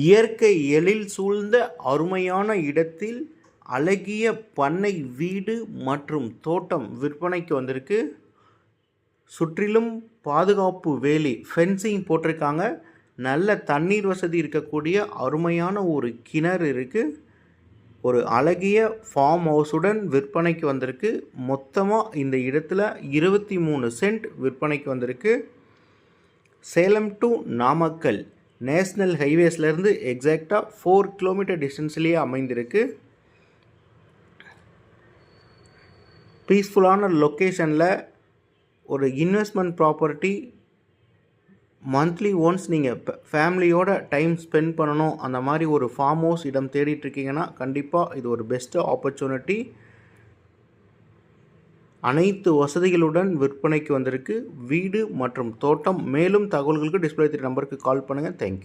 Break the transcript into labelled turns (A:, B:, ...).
A: இயற்கை எழில் சூழ்ந்த அருமையான இடத்தில் அழகிய பண்ணை வீடு மற்றும் தோட்டம் விற்பனைக்கு வந்திருக்கு. சுற்றிலும் பாதுகாப்பு வேலி ஃபென்சிங் போட்டிருக்காங்க. நல்ல தண்ணீர் வசதி இருக்கக்கூடிய அருமையான ஒரு கிணறு இருக்குது. ஒரு அழகிய ஃபார்ம் ஹவுஸுடன் விற்பனைக்கு வந்திருக்கு. மொத்தமாக இந்த இடத்துல 23 சென்ட் விற்பனைக்கு வந்திருக்கு. சேலம் டு நாமக்கல் நேஷ்னல் ஹைவேஸ்லேருந்து எக்ஸாக்டாக 4 கிலோமீட்டர் டிஸ்டன்ஸ்லேயே அமைந்திருக்கு. பீஸ்ஃபுல்லான லொக்கேஷனில் ஒரு இன்வெஸ்ட்மெண்ட் ப்ராப்பர்ட்டி. மந்த்லி ஒன்ஸ் நீங்கள் ஃபேமிலியோட டைம் ஸ்பெண்ட் பண்ணணும், அந்த மாதிரி ஒரு ஃபார்ம் ஹவுஸ் இடம் தேடிட்டுருக்கீங்கன்னா கண்டிப்பாக இது ஒரு பெஸ்ட்டு ஆப்பர்ச்சுனிட்டி. அனைத்து வசதிகளுடன் விற்பனைக்கு வந்திருக்கு வீடு மற்றும் தோட்டம். மேலும் தகவல்களுக்கு டிஸ்பிளே நம்பருக்கு கால் பண்ணுங்கள். தேங்க்யூ.